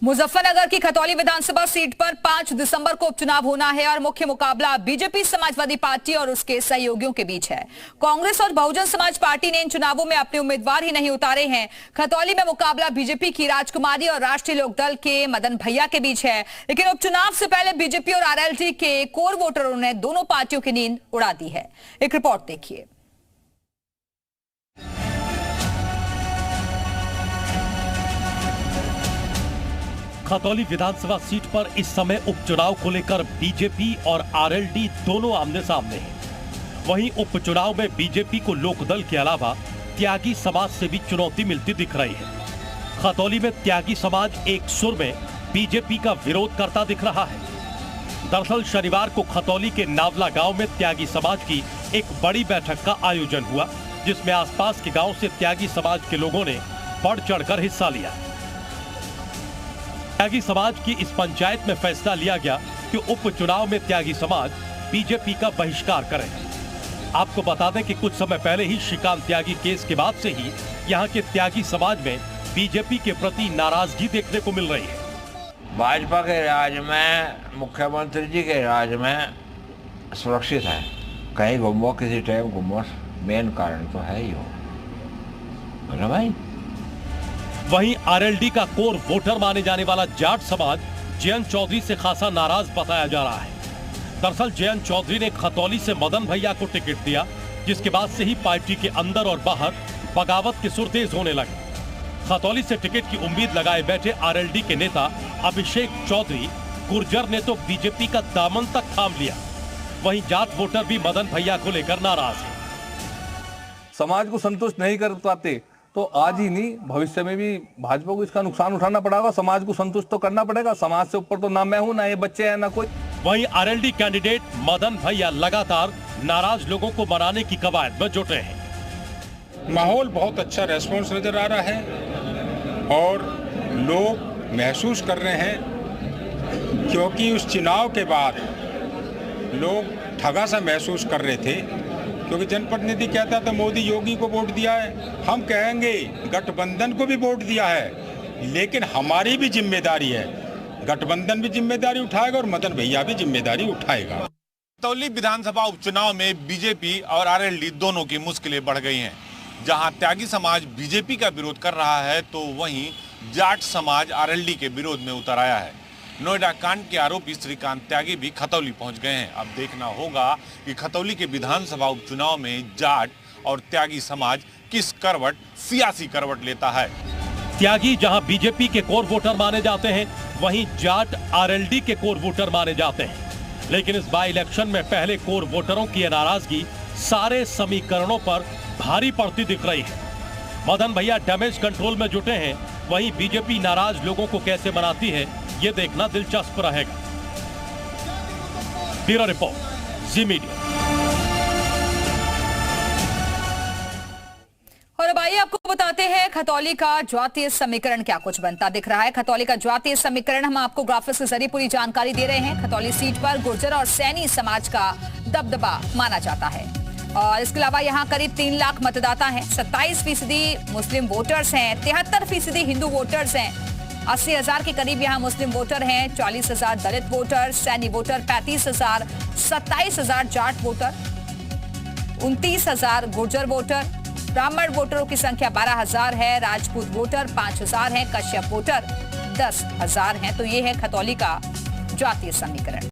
मुजफ्फरनगर की खतौली विधानसभा सीट पर 5 दिसंबर को उपचुनाव होना है और मुख्य मुकाबला बीजेपी समाजवादी पार्टी और उसके सहयोगियों के बीच है। कांग्रेस और बहुजन समाज पार्टी ने इन चुनावों में अपने उम्मीदवार ही नहीं उतारे हैं। खतौली में मुकाबला बीजेपी की राजकुमारी और राष्ट्रीय लोकदल के मदन भैया के बीच है, लेकिन उपचुनाव से पहले बीजेपी और आरएलडी के कोर वोटरों ने दोनों पार्टियों की नींद उड़ा दी है। एक रिपोर्ट देखिए। खतौली विधानसभा सीट पर इस समय उपचुनाव को लेकर बीजेपी और आरएलडी दोनों आमने सामने हैं। वहीं उपचुनाव में बीजेपी को लोकदल के अलावा त्यागी समाज से भी चुनौती मिलती दिख रही है। खतौली में त्यागी समाज एक सुर में बीजेपी का विरोध करता दिख रहा है। दरअसल शनिवार को खतौली के नावला गांव में त्यागी समाज की एक बड़ी बैठक का आयोजन हुआ, जिसमें आसपास के गांव से त्यागी समाज के लोगों ने बढ़ चढ़कर हिस्सा लिया। त्यागी समाज की इस पंचायत में फैसला लिया गया कि उपचुनाव में त्यागी समाज बीजेपी का बहिष्कार करे। आपको बता दें कि कुछ समय पहले ही श्रीकांत त्यागी केस के बाद से ही यहां के त्यागी समाज में बीजेपी के प्रति नाराजगी देखने को मिल रही है। भाजपा के राज में, मुख्यमंत्री जी के राज में सुरक्षित है। कहीं घूमो, किसी टाइम घूमो, मेन कारण तो है ही हो भाई। वहीं आरएलडी का कोर वोटर माने जाने वाला जाट समाज जयंत चौधरी से खासा नाराज बताया जा रहा है। दरअसल जयंत चौधरी ने खतौली से मदन भैया को टिकट दिया, जिसके बाद से ही पार्टी के अंदर और बाहर बगावत के सुर तेज होने लगे। खतौली से टिकट की उम्मीद लगाए बैठे आरएलडी के नेता अभिषेक चौधरी गुर्जर ने तो बीजेपी का दामन तक थाम लिया। वहीं जाट वोटर भी मदन भैया को लेकर नाराज है। समाज को संतुष्ट नहीं कर पाते तो आज ही नहीं, भविष्य में भी भाजपा को इसका नुकसान उठाना पड़ेगा। समाज को संतुष्ट तो करना पड़ेगा। समाज से ऊपर तो ना मैं हूं, ना ये बच्चे हैं, ना कोई। वहीं आरएलडी कैंडिडेट मदन भैया लगातार नाराज लोगों को मनाने की कवायद में जुटे हैं। माहौल बहुत अच्छा रेस्पॉन्स नजर आ रहा है और लोग महसूस कर रहे हैं, क्योंकि उस चुनाव के बाद लोग ठगा सा महसूस कर रहे थे, क्योंकि जनप्रतिनिधि कहता था मोदी योगी को वोट दिया है। हम कहेंगे गठबंधन को भी वोट दिया है, लेकिन हमारी भी जिम्मेदारी है। गठबंधन भी जिम्मेदारी उठाएगा और मदन भैया भी जिम्मेदारी उठाएगा। खतौली विधानसभा उपचुनाव में बीजेपी और आरएलडी दोनों की मुश्किलें बढ़ गई हैं। जहां त्यागी समाज बीजेपी का विरोध कर रहा है, तो वहीं जाट समाज आरएलडी के विरोध में उतर आया है। नोएडा कांड के आरोपी श्रीकांत त्यागी भी खतौली पहुंच गए हैं। अब देखना होगा कि खतौली के विधानसभा उपचुनाव में जाट और त्यागी समाज किस करवट, सियासी करवट लेता है। त्यागी जहां बीजेपी के कोर वोटर माने जाते हैं, वहीं जाट आरएलडी के कोर वोटर माने जाते हैं। लेकिन इस बाई इलेक्शन में पहले कोर वोटरों की नाराजगी सारे समीकरणों पर भारी पड़ती दिख रही है। मदन भैया डैमेज कंट्रोल में जुटे हैं, वहीं बीजेपी नाराज लोगों को कैसे मनाती है, ये देखना दिलचस्प रहेगा। ब्यूरो रिपोर्ट, जी मीडिया। और अब आइए आपको बताते हैं खतौली का जातीय समीकरण क्या कुछ बनता दिख रहा है। खतौली का जातीय समीकरण हम आपको ग्राफिक्स के जरिए पूरी जानकारी दे रहे हैं। खतौली सीट पर गुर्जर और सैनी समाज का दबदबा माना जाता है और इसके अलावा यहाँ करीब 3 लाख मतदाता हैं। 27% मुस्लिम वोटर्स हैं, 73% हिंदू वोटर्स हैं, 80,000 के करीब यहाँ मुस्लिम वोटर हैं, 40,000 Dalit voter, Saini voter 35,000, 27,000 Jat voter, 29,000 Gurjar voter, Brahmin वोटरों की संख्या 12,000 है, राजपूत वोटर 5,000 है, कश्यप वोटर 10,000 हैं। तो ये है खतौली का जातीय समीकरण।